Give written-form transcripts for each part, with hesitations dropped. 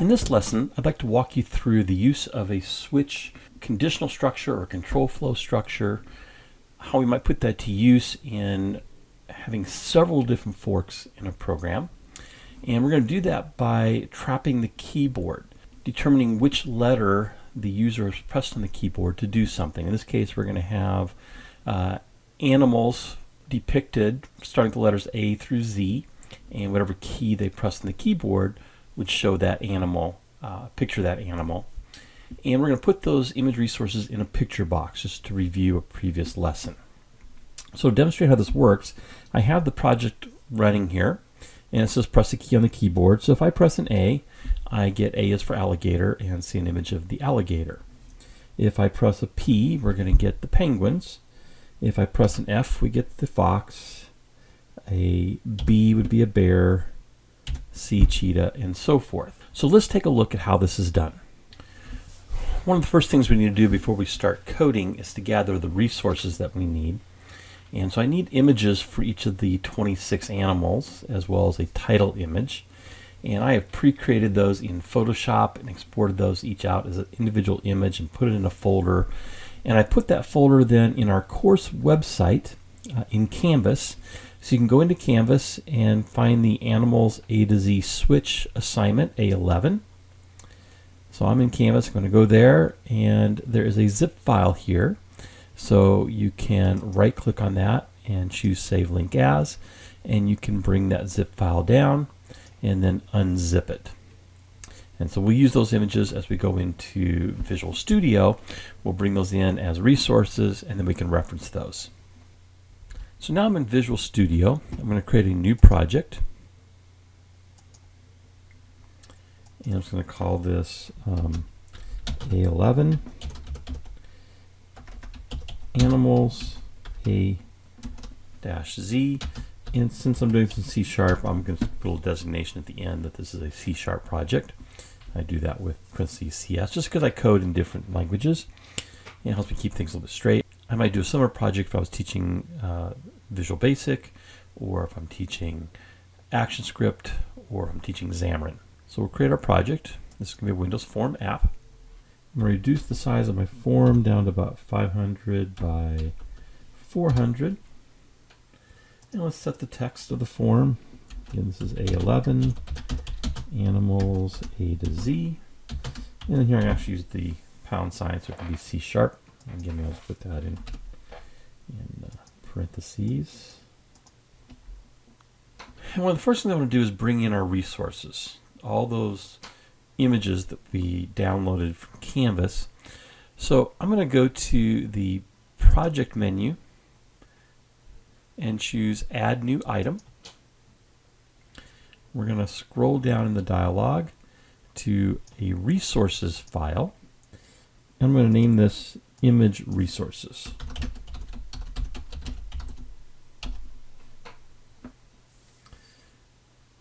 In this lesson, I'd like to walk you through the use of a switch conditional structure or control flow structure, how we might put that to use in having several different forks in a program. And we're going to do that by trapping the keyboard, determining which letter the user has pressed on the keyboard to do something. In this case, we're going to have animals depicted starting with the letters A through Z, and whatever key they press on the keyboard would show that animal, picture that animal. And we're going to put those image resources in a PictureBox just to review a previous lesson. So to demonstrate how this works, I have the project running here, and it says press a key on the keyboard. So if I press an A, I get A is for alligator and see an image of the alligator. If I press a P, we're going to get the penguins. If I press an F, we get the fox. A B would be a bear, C cheetah, and so forth. So let's take a look at how this is done. One of the first things we need to do before we start coding is to gather the resources that we need. And so I need images for each of the 26 animals, as well as a title image. And I have pre-created those in Photoshop and exported those each out as an individual image and put it in a folder. And I put that folder then in our course website in Canvas. So you can go into Canvas and find the animals A to Z switch assignment, A11. So I'm in Canvas, I'm going to go there, and there is a zip file here. So you can right click on that and choose Save Link As, and you can bring that zip file down and then unzip it. And so we'll use those images as we go into Visual Studio. We'll bring those in as resources, and then we can reference those. So now I'm in Visual Studio. I'm going to create a new project. And I'm just going to call this A11 Animals A-Z. And since I'm doing some C#, I'm going to put a little designation at the end that this is a C# project. I do that with parentheses CS just because I code in different languages. And it helps me keep things a little bit straight. I might do a similar project if I was teaching Visual Basic, or if I'm teaching ActionScript, or if I'm teaching Xamarin. So we'll create our project. This is going to be a Windows Form app. I'm going to reduce the size of my form down to about 500 by 400. And let's set the text of the form. Again, this is A11, animals A to Z. And then here I actually use the pound sign, so it can be C#. Again, I'll just put that in parentheses. And one of the first things I want to do is bring in our resources. All those images that we downloaded from Canvas. So I'm going to go to the project menu and choose Add New Item. We're going to scroll down in the dialog to a resources file. I'm going to name this Image Resources.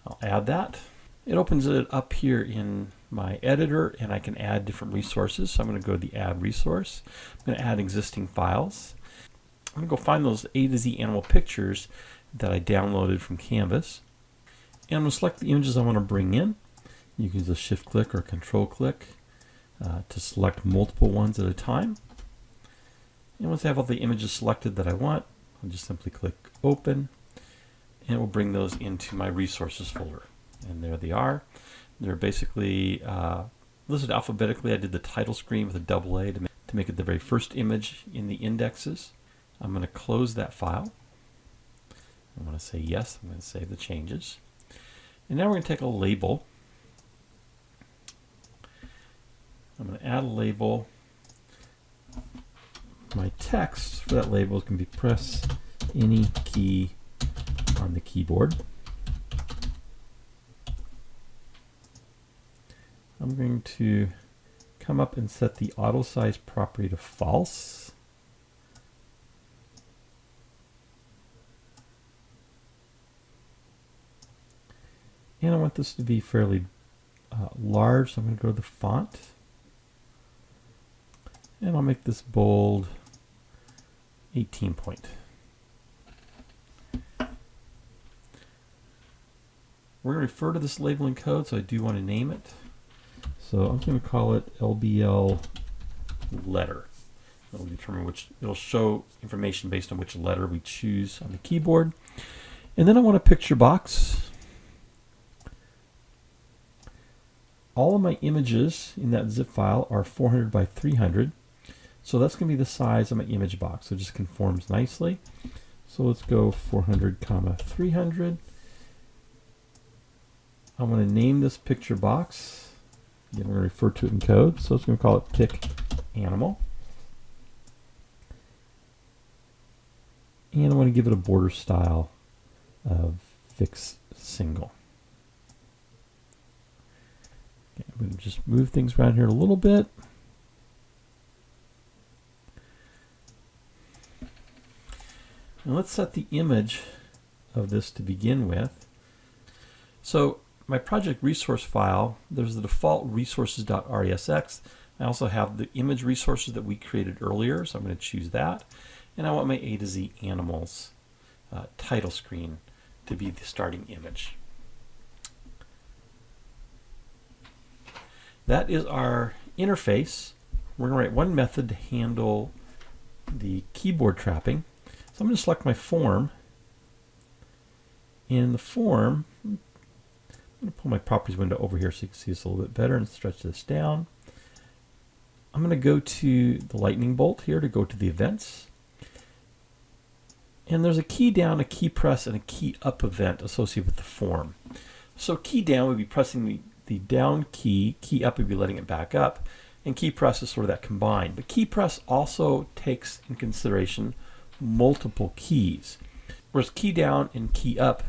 I'll add that. It opens it up here in my editor, and I can add different resources. So I'm going to go to the Add Resource. I'm going to add existing files. I'm going to go find those A to Z animal pictures that I downloaded from Canvas. And I'm going to select the images I want to bring in. You can use a Shift click or Control click to select multiple ones at a time. And once I have all the images selected that I want, I'll just simply click Open, and it will bring those into my Resources folder. And there they are. They're basically listed alphabetically. I did the title screen with a double A to make it the very first image in the indexes. I'm going to close that file. I'm going to say yes. I'm going to save the changes. And now we're going to take a label. I'm going to add a label. My text for that label is going to be press any key on the keyboard. I'm going to come up and set the auto size property to false. And I want this to be fairly large, so I'm going to go to the font. And I'll make this bold 18 point. We're going to refer to this labeling code, so I do want to name it. So I'm going to call it LBL letter. It'll determine which, it'll show information based on which letter we choose on the keyboard. And then I want a picture box. All of my images in that zip file are 400 by 300. So that's going to be the size of my image box. So it just conforms nicely. So let's go 400, 300. I'm going to name this picture box. Again, we're going to refer to it in code. So it's going to call it pic animal. And I want to give it a border style of fix single. Okay, I'm going to just move things around here a little bit. Now let's set the image of this to begin with. So my project resource file, there's the default resources.rsx. I also have the image resources that we created earlier, so I'm going to choose that. And I want my A to Z animals title screen to be the starting image. That is our interface. We're going to write one method to handle the keyboard trapping. So I'm going to select my form. In the form, I'm going to pull my properties window over here so you can see this a little bit better and stretch this down. I'm going to go to the lightning bolt here to go to the events. And there's a key down, a key press, and a key up event associated with the form. So key down would be pressing the down key up would be letting it back up, and key press is sort of that combined. But key press also takes in consideration multiple keys, whereas key down and key up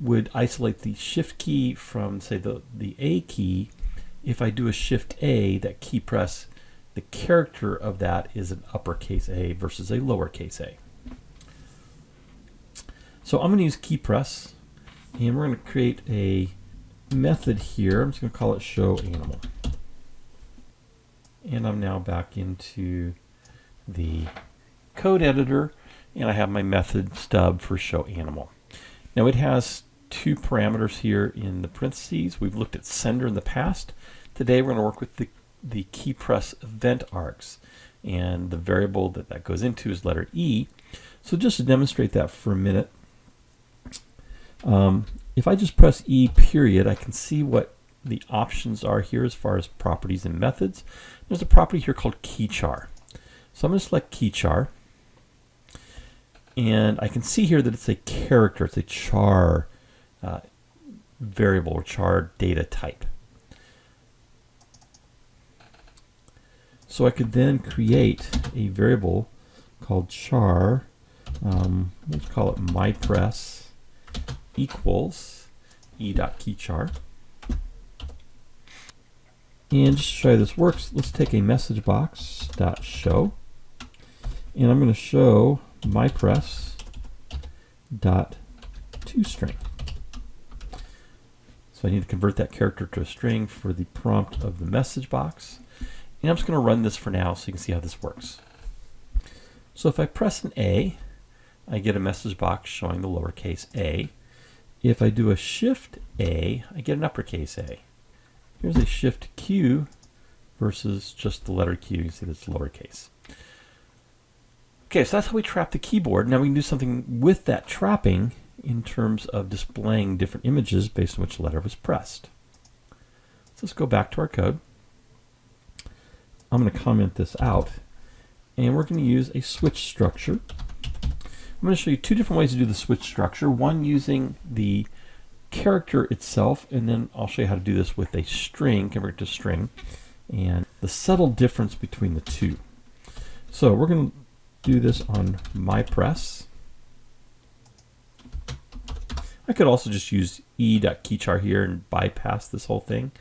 would isolate the shift key from, say, the A key. If I do a shift A, that key press, the character of that is an uppercase A versus a lowercase a. So I'm going to use KeyPress, and we're going to create a method here. I'm just going to call it show animal. And I'm now back into the code editor, and I have my method stub for show animal. Now it has two parameters here in the parentheses. We've looked at sender in the past. Today we're going to work with the KeyPress event args, and the variable that goes into is letter E. So just to demonstrate that for a minute, if I just press E period, I can see what the options are here as far as properties and methods. There's a property here called keychar. So I'm going to select keychar, and I can see here that it's a character, it's a char variable or char data type. So I could then create a variable called char, let's call it mypress equals e.keychar. And just to show you how this works, let's take a message box dot show, and I'm going to show mypress dot toString. So I need to convert that character to a string for the prompt of the message box. And I'm just going to run this for now so you can see how this works. So if I press an A, I get a message box showing the lowercase a. If I do a shift A, I get an uppercase A. Here's a shift Q versus just the letter Q. You can see that's lowercase. Okay, so that's how we trap the keyboard. Now we can do something with that trapping in terms of displaying different images based on which letter was pressed. So let's go back to our code. I'm going to comment this out, and we're going to use a switch structure. I'm going to show you two different ways to do the switch structure. One using the character itself, and then I'll show you how to do this with a string, convert it to string, and the subtle difference between the two. So we're going to do this on mypress. I could also just use e.keychar here and bypass this whole thing.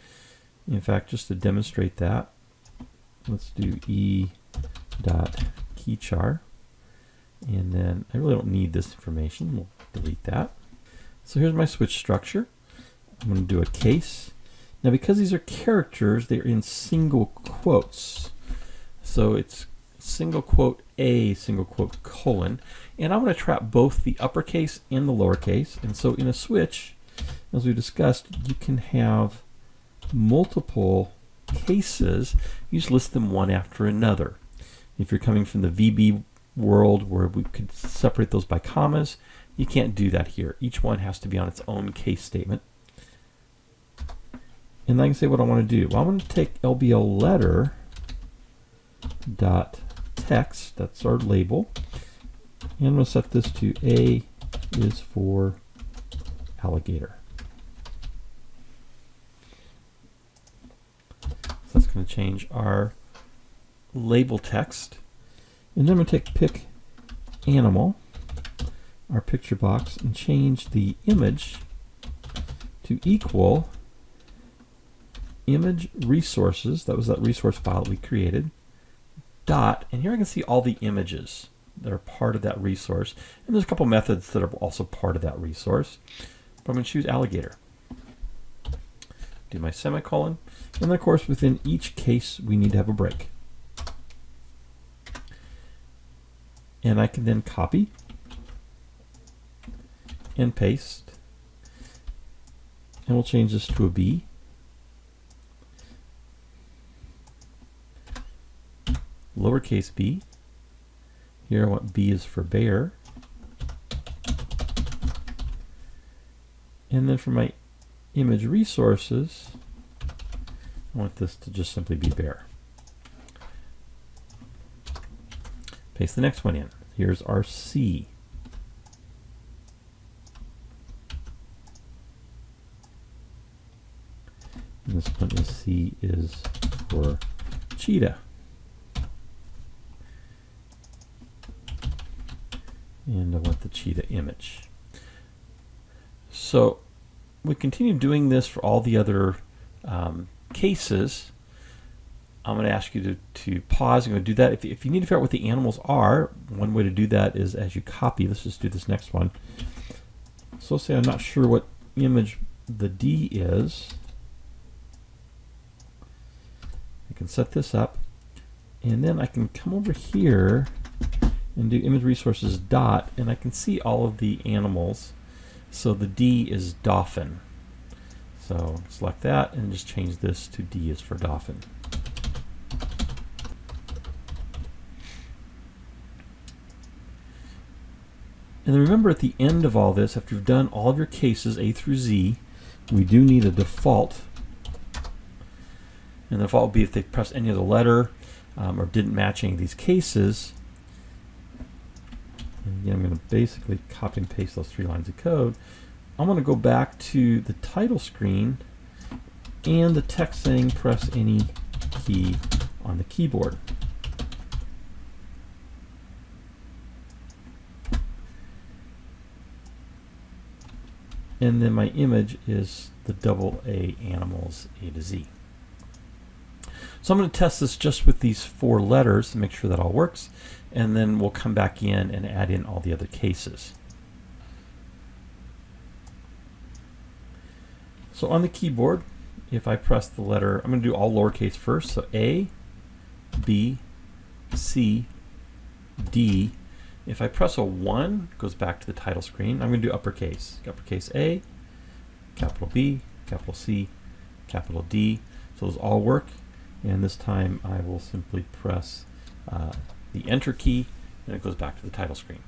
In fact, just to demonstrate that, let's do e.keychar. And then I really don't need this information. We'll delete that. So here's my switch structure. I'm going to do a case. Now because these are characters, they're in single quotes. So it's single quote A, single quote colon. And I'm going to trap both the uppercase and the lowercase. And so in a switch, as we discussed, you can have multiple cases, you just list them one after another. If you're coming from the VB world where we could separate those by commas, you can't do that here. Each one has to be on its own case statement. And I can say what I want to do. Well, I want to take LBL letter dot text, that's our label, and I'm going to set this to A is for alligator. So that's going to change our label text. And then I'm going to take pick animal, our picture box, and change the image to equal image resources, that was that resource file that we created, dot, and here I can see all the images that are part of that resource, and there's a couple methods that are also part of that resource, but I'm going to choose alligator. Do my semicolon, and then of course within each case we need to have a break. And I can then copy and paste, and we'll change this to a B. Lowercase b. Here I want B is for bear. And then for my image resources, I want this to just simply be bear. Paste the next one in. Here's our C. And this one is C is for cheetah. And I want the cheetah image. So we continue doing this for all the other cases. I'm going to ask you to pause. I'm going to do that. If you need to figure out what the animals are, one way to do that is as you copy. Let's just do this next one. So let's say I'm not sure what image the D is. I can set this up, and then I can come over here and do image resources dot, and I can see all of the animals. So the D is dolphin. So select that and just change this to D is for dolphin. And then remember, at the end of all this, after you've done all of your cases A through Z, we do need a default. And the default would be if they pressed any other letter or didn't match any of these cases. And again, I'm going to basically copy and paste those 3 lines of code. I'm going to go back to the title screen and the text saying press any key on the keyboard. And then my image is the AA animals A to Z. So I'm going to test this just with these 4 letters to make sure that all works, and then we'll come back in and add in all the other cases. So on the keyboard, if I press the letter, I'm going to do all lowercase first, so A, B, C, D. If I press a 1, it goes back to the title screen. I'm going to do uppercase. Uppercase A, capital B, capital C, capital D. So those all work. And this time I will simply press the Enter key, and it goes back to the title screen.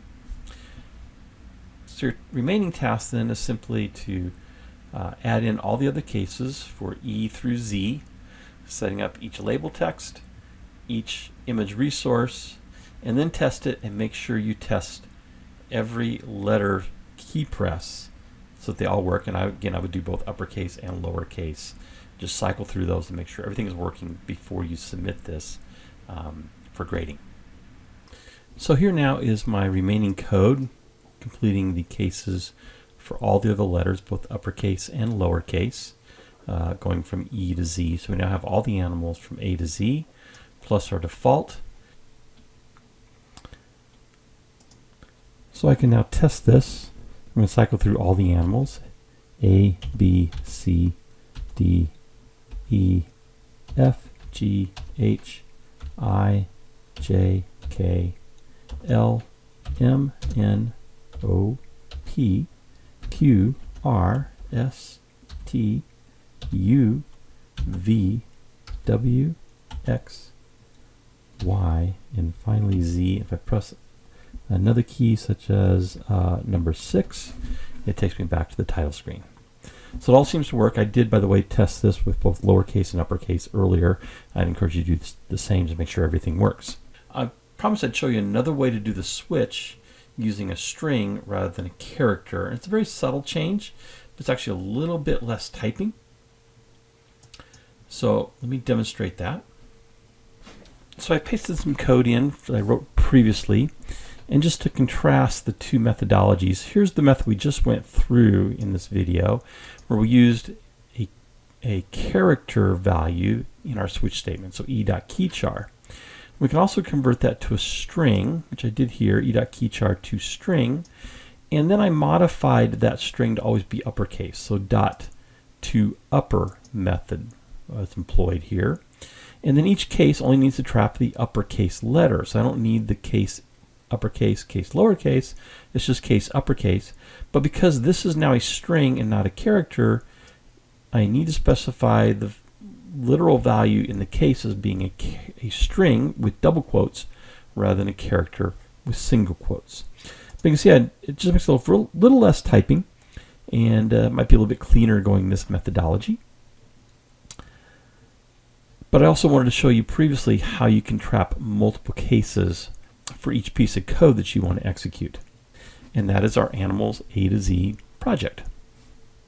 So your remaining task then is simply to add in all the other cases for E through Z, setting up each label text, each image resource, and then test it and make sure you test every letter key press so that they all work. And I would do both uppercase and lowercase. Just cycle through those and make sure everything is working before you submit this for grading. So here now is my remaining code completing the cases for all the other letters, both uppercase and lowercase, going from E to Z. So we now have all the animals from A to Z plus our default. So I can now test this. I'm going to cycle through all the animals, A, B, C, D, E, F, G, H, I, J, K, L, M, N, O, P, Q, R, S, T, U, V, W, X, Y, and finally Z. If I press another key such as number 6, it takes me back to the title screen. So it all seems to work. I did, by the way, test this with both lowercase and uppercase earlier. I'd encourage you to do the same to make sure everything works. I promised I'd show you another way to do the switch using a string rather than a character. It's a very subtle change, but it's actually a little bit less typing. So let me demonstrate that. So I pasted some code in that I wrote previously, and just to contrast the two methodologies, here's the method we just went through in this video, where we used a character value in our switch statement, so e.keychar. We can also convert that to a string, which I did here, e.keychar to string, and then I modified that string to always be uppercase, so dot to upper method is employed here. And then each case only needs to trap the uppercase letter, so I don't need the case uppercase, case lowercase, it's just case uppercase. But because this is now a string and not a character, I need to specify the literal value in the case as being a string with double quotes rather than a character with single quotes. But you can see it just makes it a little less typing, and might be a little bit cleaner going this methodology. But I also wanted to show you previously how you can trap multiple cases for each piece of code that you want to execute. And that is our Animals A to Z project.